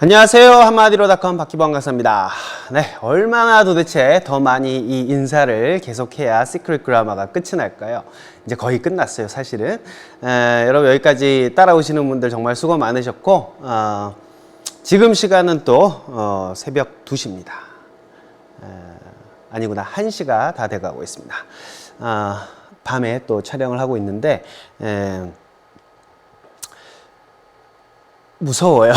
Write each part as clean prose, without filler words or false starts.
안녕하세요. 한마디로닷컴 박기범 강사입니다. 네, 얼마나 도대체 더 많이 이 인사를 계속해야 시크릿 그라마가 끝이 날까요? 이제 거의 끝났어요, 사실은. 여러분 여기까지 따라오시는 분들 정말 수고 많으셨고 지금 시간은 또 새벽 2시입니다. 아니구나, 1시가 다 돼가고 있습니다. 밤에 또 촬영을 하고 있는데 무서워요.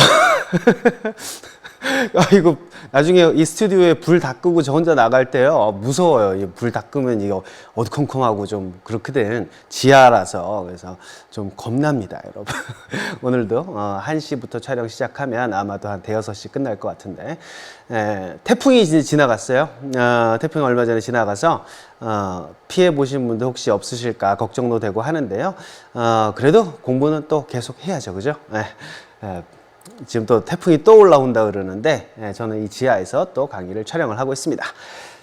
이거 나중에 이 스튜디오에 불 다 끄고 저 혼자 나갈 때요, 무서워요. 불 다 끄면 이거 어두컴컴하고 좀 그렇거든. 지하라서. 그래서 좀 겁납니다, 여러분. 오늘도 1시부터 촬영 시작하면 아마도 한 대여섯 시 끝날 것 같은데, 태풍이 지나갔어요. 태풍이 얼마 전에 지나가서 피해 보신 분들 혹시 없으실까 걱정도 되고 하는데요. 그래도 공부는 또 계속 해야죠, 그죠? 지금 또 태풍이 또 올라온다 그러는데 저는 이 지하에서 또 강의를 촬영을 하고 있습니다.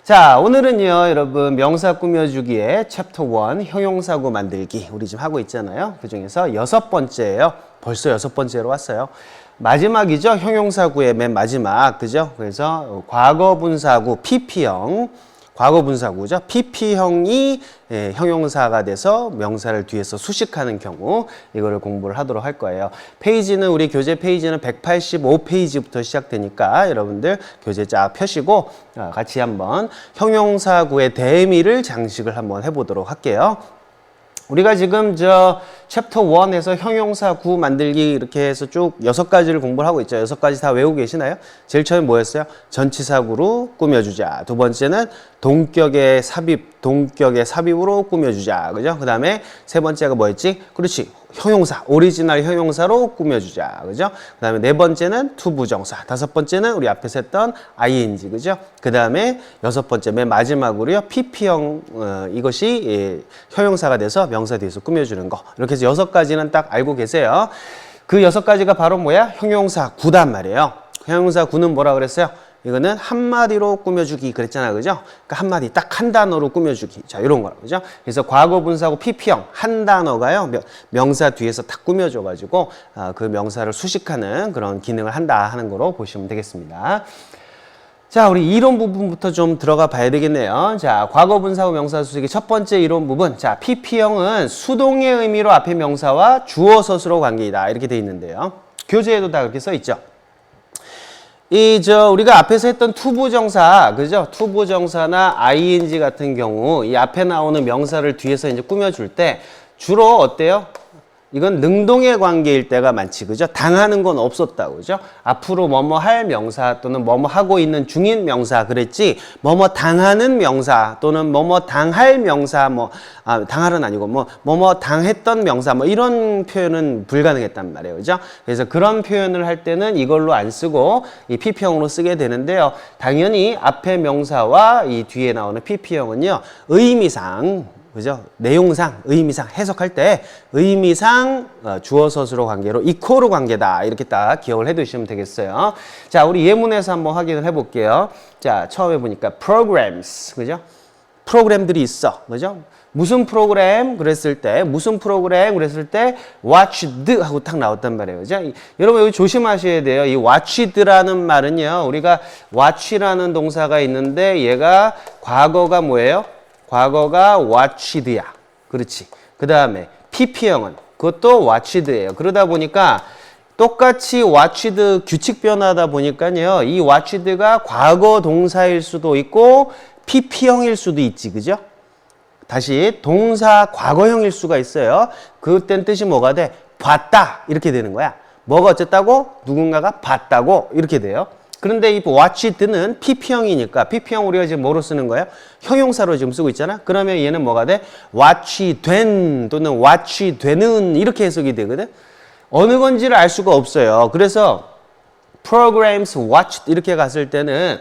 자, 오늘은요, 여러분 명사 꾸며주기의 챕터 1 형용사구 만들기 우리 지금 하고 있잖아요. 그 중에서 6번째예요. 벌써 6번째로 왔어요. 마지막이죠. 형용사구의 맨 마지막, 그죠? 그래서 과거분사구 PP형, 과거분사구죠. PP형이 형용사가 돼서 명사를 뒤에서 수식하는 경우, 이거를 공부를 하도록 할 거예요. 페이지는, 우리 교재 페이지는 185페이지부터 시작되니까 여러분들 교재 쫙 펴시고 같이 한번 형용사구의 대미를 장식을 한번 해보도록 할게요. 우리가 지금 저 챕터 1에서 형용사구 만들기 이렇게 해서 쭉 6가지를 공부를 하고 있죠. 6가지 다 외우고 계시나요? 제일 처음에 뭐였어요? 전치사구로 꾸며주자. 두 번째는 동격의 삽입으로 꾸며주자. 그죠? 그 다음에 세 번째가 뭐였지? 그렇지. 형용사, 오리지널 형용사로 꾸며주자. 그죠? 그 다음에 네 번째는 투부정사. 다섯 번째는 우리 앞에서 했던 ing. 그죠? 그 다음에 여섯 번째, 맨 마지막으로요, PP형, 이것이 형용사가 돼서 명사 뒤에서 꾸며주는 거. 이렇게 해서 6가지는 딱 알고 계세요. 그 6가지가 바로 뭐야? 형용사구단 말이에요. 형용사구는 뭐라 그랬어요? 이거는 한마디로 꾸며주기 그랬잖아, 그죠? 그러니까 한마디 딱 한 단어로 꾸며주기. 자, 이런 거라, 그죠? 그래서 과거분사구 PP형 한 단어가요, 명사 뒤에서 딱 꾸며줘가지고 그 명사를 수식하는 그런 기능을 한다 하는 거로 보시면 되겠습니다. 자, 우리 이론 부분부터 좀 들어가 봐야 되겠네요. 자, 과거분사구 명사 수식의 첫 번째 이론 부분. 자, PP형은 수동의 의미로 앞에 명사와 주어 서술어 관계이다. 이렇게 돼 있는데요. 교재에도 다 그렇게 써 있죠. 우리가 앞에서 했던 투부정사, 그죠? 투부정사나 ing 같은 경우, 이 앞에 나오는 명사를 뒤에서 이제 꾸며줄 때, 주로 어때요? 이건 능동의 관계일 때가 많지, 그죠? 당하는 건 없었다고, 그죠? 앞으로 뭐뭐 할 명사 또는 뭐뭐 하고 있는 중인 명사 그랬지, 뭐뭐 당하는 명사 또는 뭐뭐 당할 명사, 당할은 아니고 뭐뭐 당했던 명사, 이런 표현은 불가능했단 말이에요, 그죠? 그래서 그런 표현을 할 때는 이걸로 안 쓰고 이 PP형으로 쓰게 되는데요. 당연히 앞에 명사와 이 뒤에 나오는 PP형은요, 의미상, 그죠? 내용상, 의미상 해석할 때 의미상 주어 서술어 관계로 이코르 관계다. 이렇게 딱 기억을 해 두시면 되겠어요. 자, 우리 예문에서 한번 확인을 해 볼게요. 자, 처음에 보니까 programs, 그죠? 프로그램들이 있어. 그죠? 무슨 프로그램 그랬을 때, watched 하고 딱 나왔단 말이에요. 그죠? 여러분 여기 조심하셔야 돼요. 이 watched라는 말은요, 우리가 watch라는 동사가 있는데 얘가 과거가 뭐예요? 과거가 watched야. 그렇지. 그 다음에 PP형은 그것도 watched예요. 그러다 보니까 똑같이 watched 규칙 변화다 보니까요, 이 watched가 과거 동사일 수도 있고 PP형일 수도 있지, 그죠? 다시 동사 과거형일 수가 있어요. 그땐 뜻이 뭐가 돼? 봤다 이렇게 되는 거야. 뭐가 어쨌다고? 누군가가 봤다고 이렇게 돼요. 그런데 이 watched는 PP형이니까, PP형 우리가 지금 뭐로 쓰는 거예요? 형용사로 지금 쓰고 있잖아? 그러면 얘는 뭐가 돼? watch된 또는 watch되는 이렇게 해석이 되거든? 어느 건지를 알 수가 없어요. 그래서 programs watched 이렇게 갔을 때는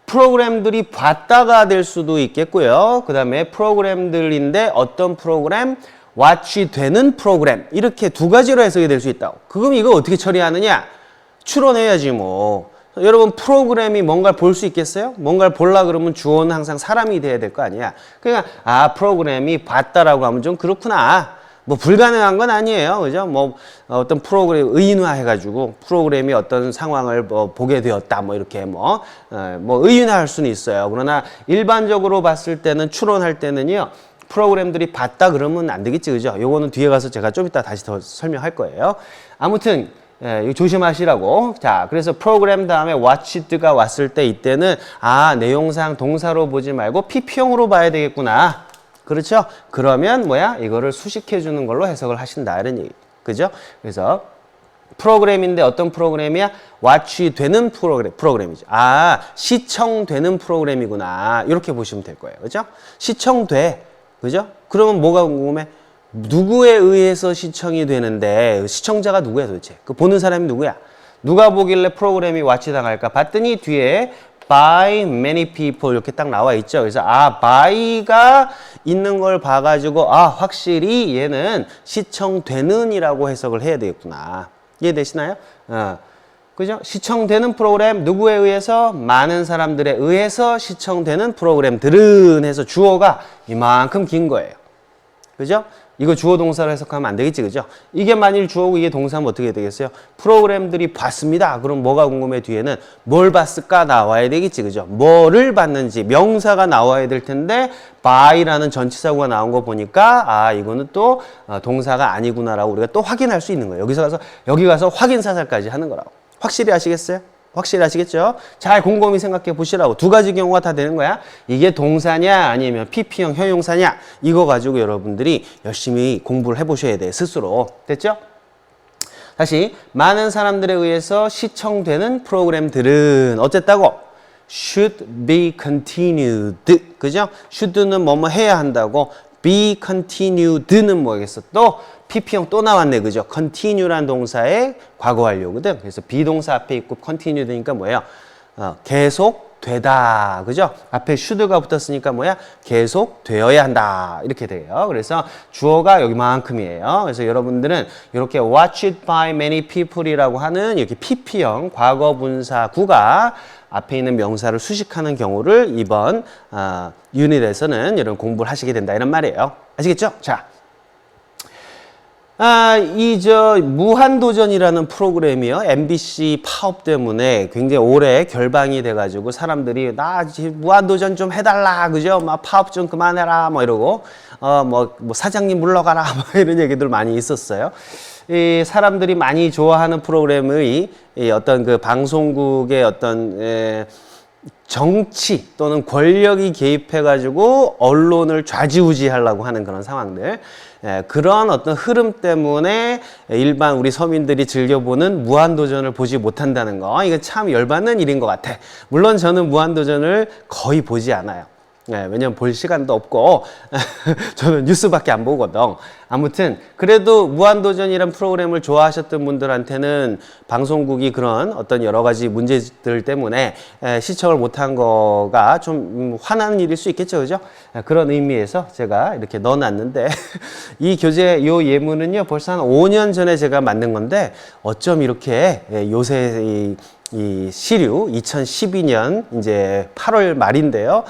프로그램들이 봤다가 될 수도 있겠고요. 그 다음에 프로그램들인데 어떤 프로그램? watch되는 프로그램. 이렇게 두 가지로 해석이 될 수 있다고. 그럼 이거 어떻게 처리하느냐? 추론해야지 뭐. 여러분 프로그램이 뭔가를 볼 수 있겠어요? 뭔가를 보려 그러면 주어는 항상 사람이 돼야 될 거 아니야. 그러니까 프로그램이 봤다라고 하면 좀 그렇구나. 뭐 불가능한 건 아니에요. 그죠? 뭐 어떤 프로그램 의인화해가지고 프로그램이 어떤 상황을 뭐 보게 되었다. 뭐 이렇게 뭐 의인화할 수는 있어요. 그러나 일반적으로 봤을 때는 추론할 때는요. 프로그램들이 봤다 그러면 안 되겠지. 그죠? 요거는 뒤에 가서 제가 좀 이따 다시 더 설명할 거예요. 아무튼 이거 조심하시라고. 자, 그래서 프로그램 다음에 watched가 왔을 때 이때는 내용상 동사로 보지 말고 PP형으로 봐야 되겠구나. 그렇죠? 그러면 이거를 수식해 주는 걸로 해석을 하신다 이런 얘기. 그죠? 그래서 프로그램인데 어떤 프로그램이야? watch 되는 프로그램이죠. 시청되는 프로그램이구나. 이렇게 보시면 될 거예요. 그죠? 시청돼. 그죠? 그러면 뭐가 궁금해? 누구에 의해서 시청이 되는데 시청자가 누구야 도대체? 그 보는 사람이 누구야? 누가 보길래 프로그램이 watch 당할까? 봤더니 뒤에 by many people 이렇게 딱 나와 있죠. 그래서 by가 있는 걸 봐가지고 확실히 얘는 시청되는 이라고 해석을 해야 되겠구나. 이해되시나요? 그죠? 시청되는 프로그램 누구에 의해서? 많은 사람들에 의해서 시청되는 프로그램들은 해서 주어가 이만큼 긴 거예요. 그죠? 이거 주어 동사로 해석하면 안 되겠지, 그죠? 이게 만일 주어고 이게 동사면 어떻게 되겠어요? 프로그램들이 봤습니다. 그럼 뭐가 궁금해? 뒤에는 뭘 봤을까 나와야 되겠지, 그죠? 뭐를 봤는지 명사가 나와야 될 텐데 by라는 전치사구가 나온 거 보니까 이거는 또 동사가 아니구나라고 우리가 또 확인할 수 있는 거예요. 여기 가서 확인 사살까지 하는 거라고. 확실히 아시겠어요? 확실히 아시겠죠? 잘 곰곰이 생각해 보시라고. 두 가지 경우가 다 되는 거야. 이게 동사냐 아니면 PP형 형용사냐 이거 가지고 여러분들이 열심히 공부를 해보셔야 돼 스스로. 됐죠? 다시 많은 사람들에 의해서 시청되는 프로그램들은 어쨌다고? should be continued. 그죠? should는 뭐뭐 해야 한다고. be continued는 뭐겠어? 또 PP형 또 나왔네. 그죠? continue란 동사의 과거 완료거든. 그래서 비동사 앞에 있고 continued니까 뭐예요? 계속 되다. 그죠? 앞에 should가 붙었으니까 계속 되어야 한다. 이렇게 돼요. 그래서 주어가 여기만큼이에요. 그래서 여러분들은 이렇게 watched by many people이라고 하는 이렇게 PP형 과거 분사 구가 앞에 있는 명사를 수식하는 경우를 이번 유닛에서는 이런 공부를 하시게 된다 이런 말이에요. 아시겠죠? 자, 무한도전이라는 프로그램이요. MBC 파업 때문에 굉장히 오래 결방이 돼가지고 사람들이 나 무한도전 좀 해달라, 그죠? 막 파업 좀 그만해라, 뭐 이러고 뭐 사장님 물러가라, 뭐 이런 얘기들 많이 있었어요. 이 사람들이 많이 좋아하는 프로그램의 어떤 그 방송국의 어떤 정치 또는 권력이 개입해가지고 언론을 좌지우지하려고 하는 그런 상황들. 그런 어떤 흐름 때문에 일반 우리 서민들이 즐겨보는 무한도전을 보지 못한다는 거. 이거 참 열받는 일인 것 같아. 물론 저는 무한도전을 거의 보지 않아요. 왜냐면 볼 시간도 없고 저는 뉴스밖에 안 보거든. 아무튼 그래도 무한도전이란 프로그램을 좋아하셨던 분들한테는 방송국이 그런 어떤 여러 가지 문제들 때문에 시청을 못한 거가 좀 화나는 일일 수 있겠죠, 그죠? 그런 의미에서 제가 이렇게 넣어놨는데 이 예문은요 벌써 한 5년 전에 제가 만든 건데 어쩜 이렇게 요새 이 시류 2012년 이제 8월 말인데요.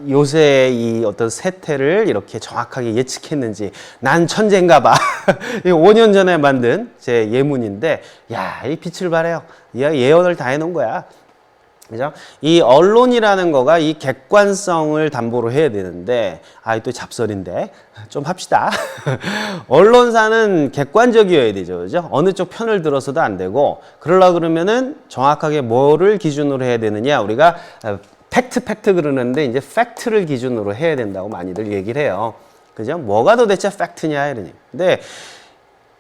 요새 이 어떤 세태를 이렇게 정확하게 예측했는지 난 천재인가 봐. 5년 전에 만든 제 예문인데 이 빛을 발해요. 예언을 다 해놓은 거야. 그죠? 이 언론이라는 거가 이 객관성을 담보로 해야 되는데 또 잡설인데 좀 합시다. 언론사는 객관적이어야 되죠. 그죠? 어느 쪽 편을 들어서도 안 되고 그러려고 그러면은 정확하게 뭐를 기준으로 해야 되느냐 우리가 팩트 그러는데 이제 팩트를 기준으로 해야 된다고 많이들 얘기를 해요. 그죠? 뭐가 도대체 팩트냐 이러니. 근데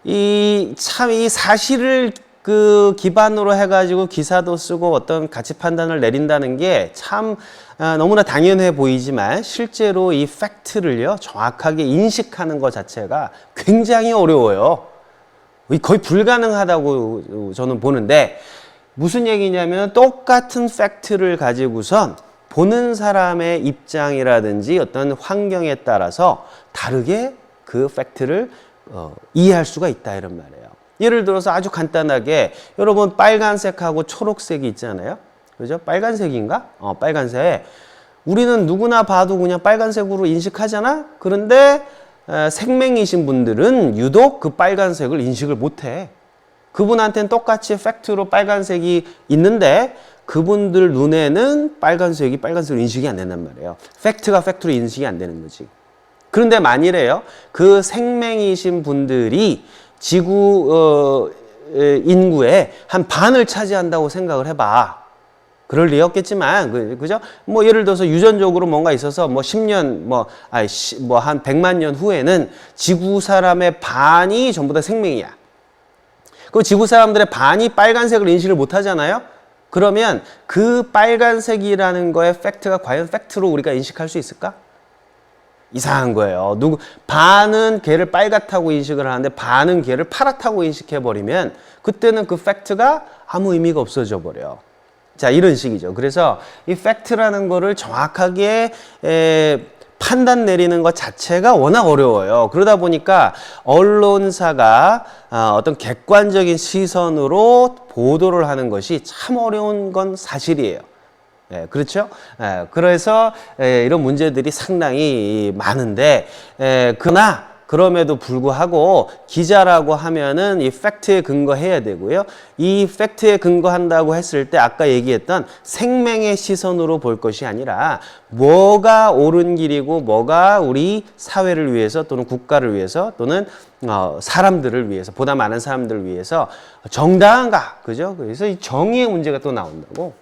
이 사실을 그 기반으로 해가지고 기사도 쓰고 어떤 가치 판단을 내린다는 게 참 너무나 당연해 보이지만 실제로 이 팩트를요 정확하게 인식하는 것 자체가 굉장히 어려워요. 거의 불가능하다고 저는 보는데 무슨 얘기냐면 똑같은 팩트를 가지고선 보는 사람의 입장이라든지 어떤 환경에 따라서 다르게 그 팩트를 이해할 수가 있다 이런 말이에요. 예를 들어서 아주 간단하게 여러분 빨간색하고 초록색이 있잖아요. 그죠? 빨간색인가? 빨간색. 우리는 누구나 봐도 그냥 빨간색으로 인식하잖아? 그런데 생맹이신 분들은 유독 그 빨간색을 인식을 못해. 그분한테는 똑같이 팩트로 빨간색이 있는데 그분들 눈에는 빨간색으로 인식이 안 된단 말이에요. 팩트가 팩트로 인식이 안 되는 거지. 그런데 만일에요, 그 생맹이신 분들이 지구 인구의 한 반을 차지한다고 생각을 해봐. 그럴 리 없겠지만, 그죠? 뭐, 예를 들어서 유전적으로 뭔가 있어서 뭐 10년, 한 100만 년 후에는 지구 사람의 반이 전부 다 생명이야. 그 지구 사람들의 반이 빨간색을 인식을 못 하잖아요? 그러면 그 빨간색이라는 거의 팩트가 과연 팩트로 우리가 인식할 수 있을까? 이상한 거예요. 반은 걔를 빨갛다고 인식을 하는데 반은 걔를 파랗다고 인식해버리면 그때는 그 팩트가 아무 의미가 없어져 버려요. 자, 이런 식이죠. 그래서 이 팩트라는 거를 정확하게 판단 내리는 것 자체가 워낙 어려워요. 그러다 보니까 언론사가 어떤 객관적인 시선으로 보도를 하는 것이 참 어려운 건 사실이에요. 예, 그렇죠? 예, 그래서 이런 문제들이 상당히 많은데, 그러나 그럼에도 불구하고 기자라고 하면은 이 팩트에 근거해야 되고요. 이 팩트에 근거한다고 했을 때 아까 얘기했던 생명의 시선으로 볼 것이 아니라 뭐가 옳은 길이고 뭐가 우리 사회를 위해서 또는 국가를 위해서 또는 사람들을 위해서, 보다 많은 사람들을 위해서 정당한가, 그죠? 그래서 이 정의의 문제가 또 나온다고.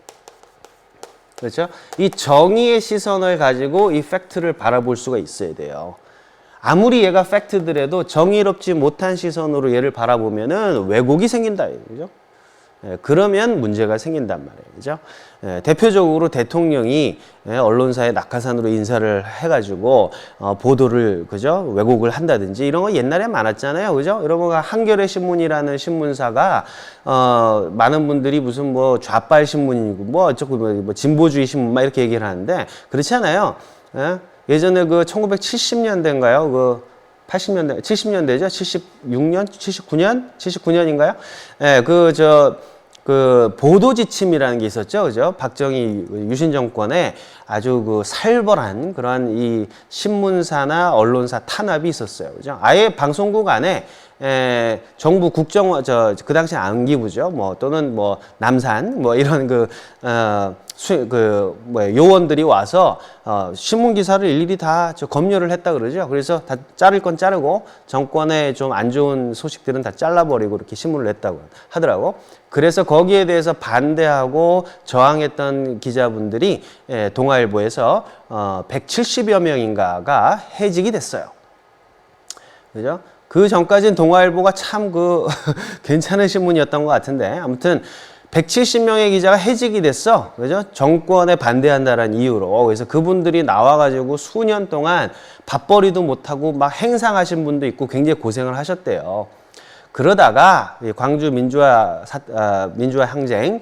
그렇죠? 이 정의의 시선을 가지고 이 팩트를 바라볼 수가 있어야 돼요. 아무리 얘가 팩트더라도 정의롭지 못한 시선으로 얘를 바라보면은 왜곡이 생긴다, 그죠? 그러면 문제가 생긴단 말이에요, 그죠? 대표적으로 대통령이 언론사에 낙하산으로 인사를 해가지고 보도를, 그죠? 왜곡을 한다든지 이런 거 옛날에 많았잖아요, 그죠? 여러분, 한겨레 신문이라는 신문사가 많은 분들이 무슨 뭐 좌빨 신문이고 뭐 어쩌고 뭐 진보주의 신문 막 이렇게 얘기를 하는데 그렇지 않아요. 예전에 그 1970년대인가요? 그 80년대, 70년대죠? 76년? 79년인가요? 예, 그 보도지침이라는 게 있었죠. 그죠? 박정희 유신 정권에 아주 그 살벌한 그러한 이 신문사나 언론사 탄압이 있었어요. 그죠? 아예 방송국 안에 정부 그 당시 안기부죠. 뭐 또는 뭐 남산 뭐 이런 요원들이 와서 신문 기사를 일일이 다 검열을 했다 그러죠. 그래서 다 자를 건 자르고 정권에 좀 안 좋은 소식들은 다 잘라버리고 이렇게 신문을 냈다고 하더라고. 그래서 거기에 대해서 반대하고 저항했던 기자분들이 동아일보에서 170여 명인가가 해직이 됐어요. 그죠? 그 전까지는 동아일보가 참 괜찮은 신문이었던 것 같은데 아무튼 170명의 기자가 해직이 됐어. 그죠? 정권에 반대한다는 이유로. 그래서 그분들이 나와가지고 수년 동안 밥벌이도 못하고 막 행상하신 분도 있고 굉장히 고생을 하셨대요. 그러다가 광주 민주화 항쟁,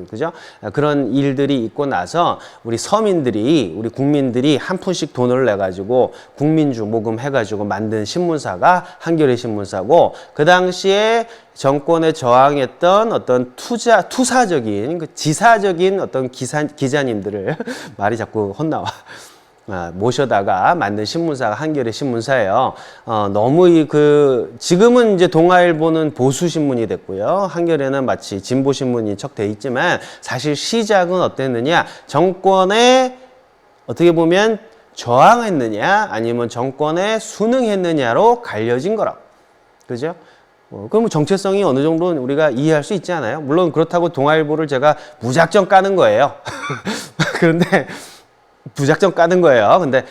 그죠? 그런 일들이 있고 나서 우리 서민들이, 우리 국민들이 한 푼씩 돈을 내가지고 국민주 모금해가지고 만든 신문사가 한겨레 신문사고 그 당시에 정권에 저항했던 어떤 투사적인, 지사적인 어떤 기자님들을 말이 자꾸 혼나와. 모셔다가 만든 신문사가 한겨레 신문사예요. 너무 지금은 이제 동아일보는 보수 신문이 됐고요. 한겨레는 마치 진보 신문이 척돼 있지만 사실 시작은 어땠느냐? 정권에 어떻게 보면 저항했느냐, 아니면 정권에 순응했느냐로 갈려진 거라. 그죠? 그럼 정체성이 어느 정도는 우리가 이해할 수 있지 않아요? 물론 그렇다고 동아일보를 제가 무작정 까는 거예요. 그런데 무작정 까는 거예요. 근데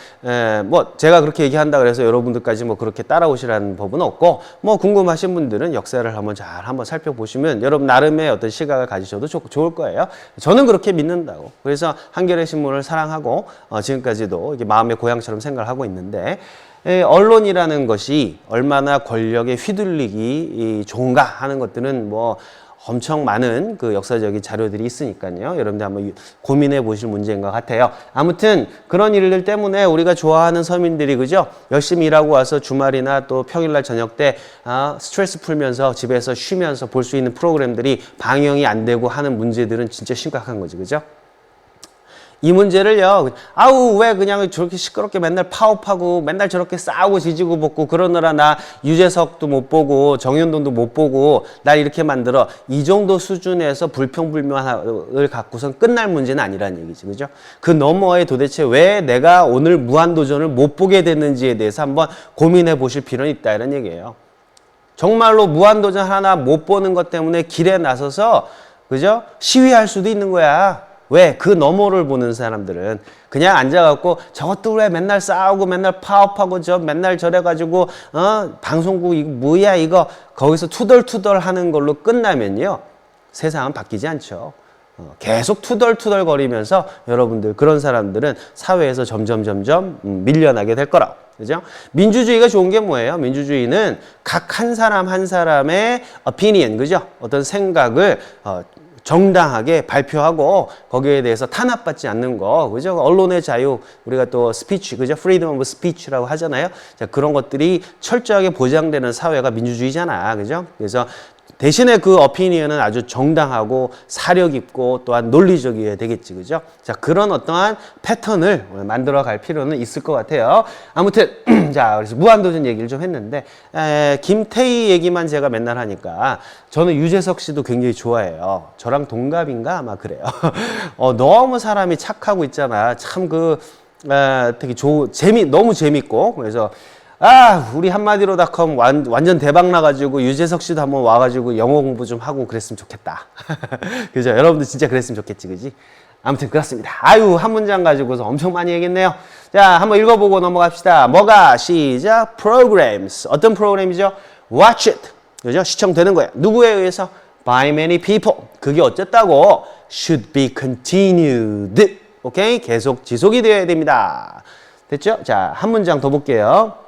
뭐 제가 그렇게 얘기한다 그래서 여러분들까지 뭐 그렇게 따라오시라는 법은 없고 뭐 궁금하신 분들은 역사를 한번 살펴보시면 여러분 나름의 어떤 시각을 가지셔도 좋을 거예요. 저는 그렇게 믿는다고. 그래서 한겨레 신문을 사랑하고 지금까지도 이게 마음의 고향처럼 생각을 하고 있는데 언론이라는 것이 얼마나 권력에 휘둘리기 좋은가 하는 것들은 뭐 엄청 많은 그 역사적인 자료들이 있으니까요. 여러분들 한번 고민해 보실 문제인 것 같아요. 아무튼 그런 일들 때문에 우리가 좋아하는 서민들이 그죠? 열심히 일하고 와서 주말이나 또 평일날 저녁 때 스트레스 풀면서 집에서 쉬면서 볼 수 있는 프로그램들이 방영이 안 되고 하는 문제들은 진짜 심각한 거지. 그죠? 이 문제를요, 아우, 왜 그냥 저렇게 시끄럽게 맨날 파업하고 맨날 저렇게 싸우고 지지고 볶고 그러느라 나 유재석도 못 보고 정현돈도 못 보고 날 이렇게 만들어. 이 정도 수준에서 불평불만을 갖고선 끝날 문제는 아니라는 얘기지. 그죠? 그 너머에 도대체 왜 내가 오늘 무한도전을 못 보게 됐는지에 대해서 한번 고민해 보실 필요는 있다. 이런 얘기예요. 정말로 무한도전 하나 못 보는 것 때문에 길에 나서서, 그죠? 시위할 수도 있는 거야. 왜? 그 너머를 보는 사람들은 그냥 앉아갖고 저것도 왜 맨날 싸우고 맨날 파업하고 저 맨날 저래가지고 방송국 이거 뭐야 이거 거기서 투덜투덜 하는 걸로 끝나면요 세상은 바뀌지 않죠. 계속 투덜투덜 거리면서 여러분들 그런 사람들은 사회에서 점점 밀려나게 될 거라고. 그죠? 민주주의가 좋은 게 뭐예요? 민주주의는 각 한 사람 한 사람의 opinion, 그죠? 어떤 생각을 정당하게 발표하고 거기에 대해서 탄압받지 않는 거, 그죠? 언론의 자유, 우리가 또 스피치, 그죠? freedom of speech라고 하잖아요. 자, 그런 것들이 철저하게 보장되는 사회가 민주주의잖아, 그죠? 그래서 대신에 그 어피니언은 아주 정당하고 사력 있고 또한 논리적이어야 되겠지, 그죠? 자, 그런 어떠한 패턴을 만들어 갈 필요는 있을 것 같아요. 아무튼 자, 그래서 무한도전 얘기를 좀 했는데 김태희 얘기만 제가 맨날 하니까 저는 유재석 씨도 굉장히 좋아해요. 저랑 동갑인가 아마 그래요. 너무 사람이 착하고 있잖아. 참 되게 너무 재밌고 그래서. 우리 한마디로닷컴 완전 대박 나가지고 유재석 씨도 한번 와가지고 영어 공부 좀 하고 그랬으면 좋겠다. 그죠? 여러분들 진짜 그랬으면 좋겠지, 그지? 아무튼 그렇습니다. 한 문장 가지고서 엄청 많이 얘기했네요. 자, 한번 읽어보고 넘어갑시다. 뭐가? 시작. Programs. 어떤 프로그램이죠? Watch it. 그죠? 시청되는 거예요. 누구에 의해서? By many people. 그게 어쨌다고? Should be continued. 오케이? 계속 지속이 되어야 됩니다. 됐죠? 자, 한 문장 더 볼게요.